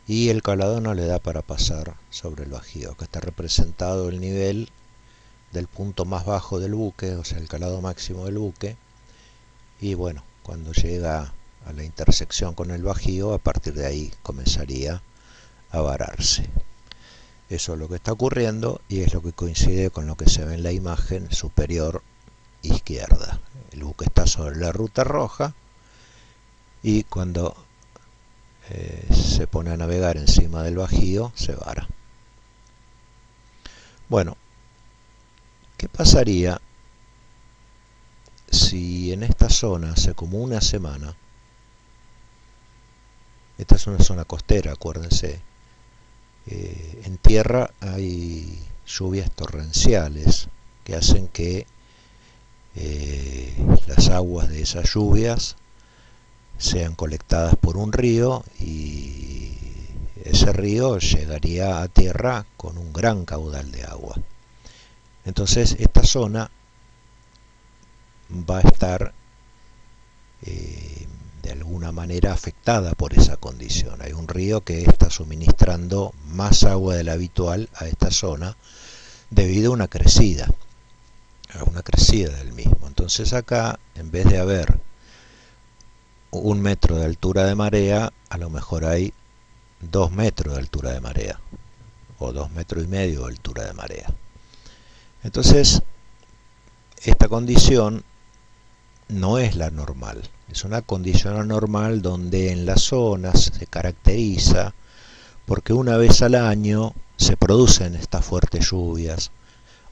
S1: y el calado no le da para pasar sobre el bajío. Acá está representado el nivel del punto más bajo del buque, o sea el calado máximo del buque, y bueno, cuando llega a la intersección con el bajío, a partir de ahí comenzaría a vararse. Eso es lo que está ocurriendo y es lo que coincide con lo que se ve en la imagen superior izquierda. El buque está sobre la ruta roja y cuando se pone a navegar encima del bajío se vara. Bueno, ¿qué pasaría si en esta zona hace como una semana, esta es una zona costera, acuérdense, en tierra hay lluvias torrenciales que hacen que las aguas de esas lluvias sean colectadas por un río y ese río llegaría a tierra con un gran caudal de agua. Entonces esta zona va a estar de alguna manera afectada por esa condición. Hay un río que está suministrando más agua de la habitual a esta zona debido a una crecida del mismo. Entonces acá, en vez de haber 1 metro de altura de marea, a lo mejor hay 2 metros de altura de marea, o 2,5 metros de altura de marea. Entonces, esta condición no es la normal, es una condición anormal donde en las zonas se caracteriza porque una vez al año se producen estas fuertes lluvias,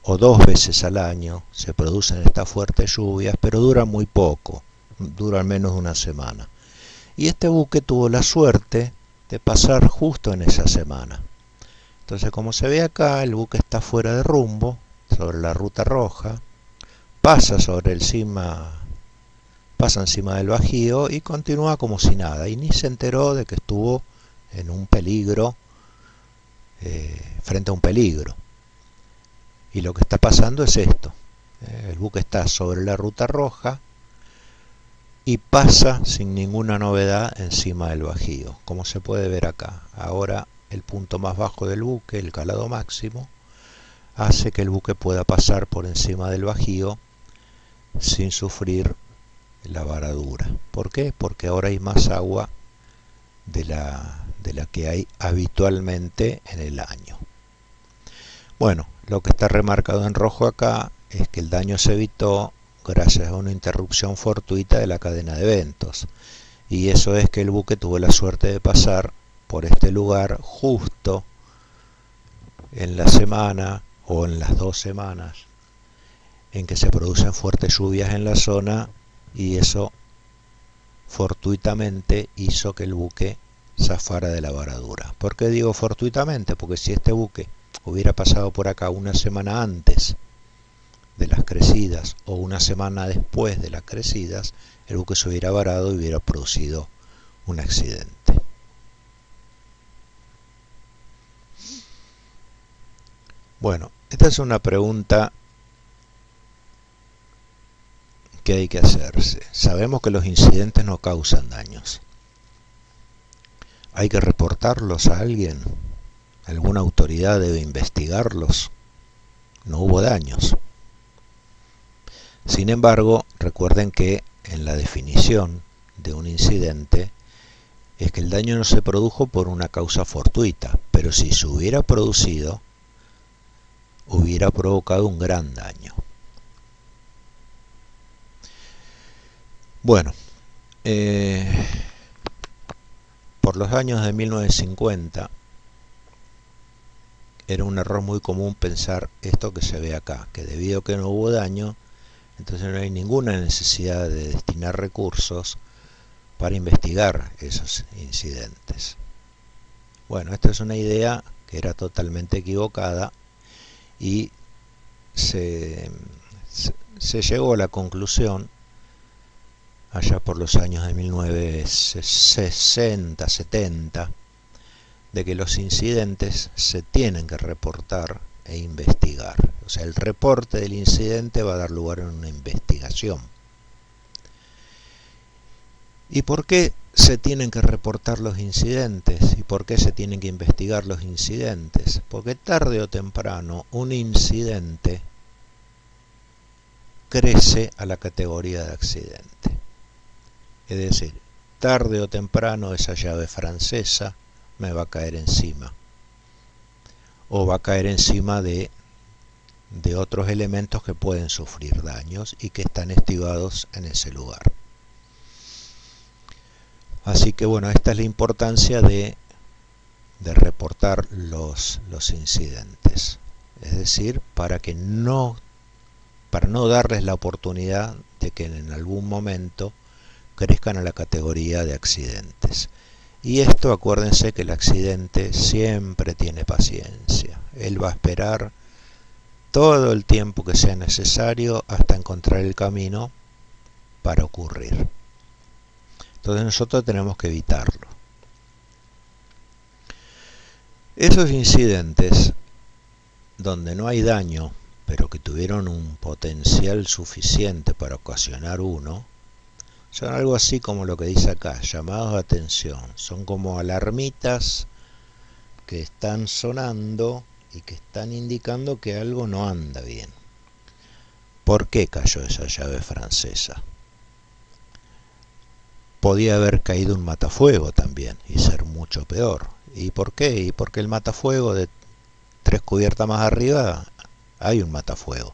S1: o 2 veces al año se producen estas fuertes lluvias, pero duran muy poco, duran menos de una semana. Y este buque tuvo la suerte de pasar justo en esa semana. Entonces, como se ve acá, el buque está fuera de rumbo, sobre la ruta roja, pasa encima del Bajío y continúa como si nada, y ni se enteró de que estuvo en un peligro, frente a un peligro. Y lo que está pasando es esto: el buque está sobre la ruta roja y pasa sin ninguna novedad encima del Bajío, como se puede ver acá. Ahora el punto más bajo del buque, el calado máximo, hace que el buque pueda pasar por encima del Bajío sin sufrir la varadura. ¿Por qué? Porque ahora hay más agua de la que hay habitualmente en el año. Bueno, lo que está remarcado en rojo acá es que el daño se evitó gracias a una interrupción fortuita de la cadena de eventos, y eso es que el buque tuvo la suerte de pasar por este lugar justo en la semana o en las 2 semanas en que se producen fuertes lluvias en la zona, y eso fortuitamente hizo que el buque zafara de la varadura. ¿Por qué digo fortuitamente? Porque si este buque hubiera pasado por acá una semana antes de las crecidas o una semana después de las crecidas, el buque se hubiera varado y hubiera producido un accidente. Bueno, esta es una pregunta que hay que hacerse. Sabemos que los incidentes no causan daños. ¿Hay que reportarlos a alguien? ¿Alguna autoridad debe investigarlos? No hubo daños. Sin embargo, recuerden que en la definición de un incidente es que el daño no se produjo por una causa fortuita, pero si se hubiera producido, hubiera provocado un gran daño. Bueno, por los años de 1950 era un error muy común pensar esto que se ve acá, que debido a que no hubo daño, entonces no hay ninguna necesidad de destinar recursos para investigar esos incidentes. Bueno, esta es una idea que era totalmente equivocada, y se llegó a la conclusión allá por los años de 1960, 70, de que los incidentes se tienen que reportar e investigar. O sea, el reporte del incidente va a dar lugar a una investigación. ¿Y por qué se tienen que reportar los incidentes? ¿Y por qué se tienen que investigar los incidentes? Porque tarde o temprano un incidente crece a la categoría de accidente. Es decir, tarde o temprano esa llave francesa me va a caer encima, o va a caer encima de otros elementos que pueden sufrir daños y que están estivados en ese lugar. Así que bueno, esta es la importancia de reportar los incidentes, es decir, para no darles la oportunidad de que en algún momento crezcan a la categoría de accidentes. Y esto, acuérdense que el accidente siempre tiene paciencia. Él va a esperar todo el tiempo que sea necesario hasta encontrar el camino para ocurrir. Entonces nosotros tenemos que evitarlo. Esos incidentes donde no hay daño, pero que tuvieron un potencial suficiente para ocasionar uno, son algo así como lo que dice acá, llamados de atención. Son como alarmitas que están sonando y que están indicando que algo no anda bien. ¿Por qué cayó esa llave francesa? Podía haber caído un matafuego también y ser mucho peor. ¿Y por qué? Y porque el matafuego de 3 cubiertas más arriba hay un matafuego.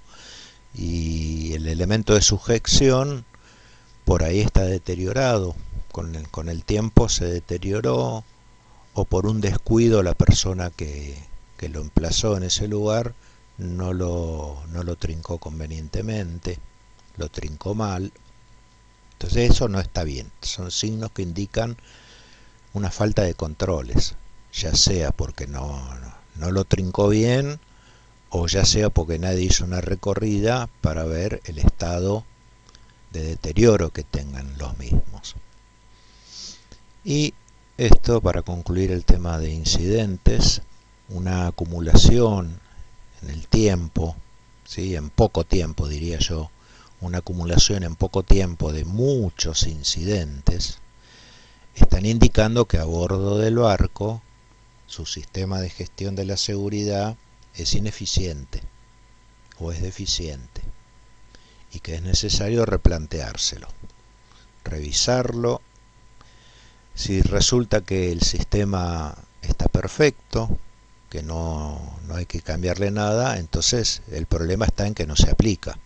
S1: Y el elemento de sujeción por ahí está deteriorado. Con el tiempo se deterioró, o por un descuido la persona que lo emplazó en ese lugar no lo trincó convenientemente, lo trincó mal. Entonces eso no está bien, son signos que indican una falta de controles, ya sea porque no lo trincó bien, o ya sea porque nadie hizo una recorrida para ver el estado de deterioro que tengan los mismos. Y esto, para concluir el tema de incidentes, una acumulación en el tiempo, ¿sí? En poco tiempo diría yo, una acumulación en poco tiempo de muchos incidentes, están indicando que a bordo del barco su sistema de gestión de la seguridad es ineficiente o es deficiente y que es necesario replanteárselo, revisarlo. Si resulta que el sistema está perfecto, que no hay que cambiarle nada, entonces el problema está en que no se aplica.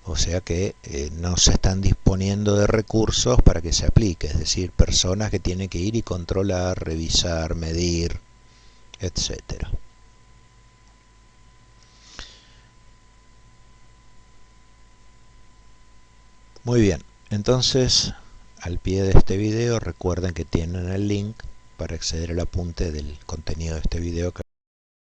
S1: O sea que no se están disponiendo de recursos para que se aplique, es decir, personas que tienen que ir y controlar, revisar, medir, etcétera. Muy bien, entonces al pie de este video recuerden que tienen el link para acceder al apunte del contenido de este video que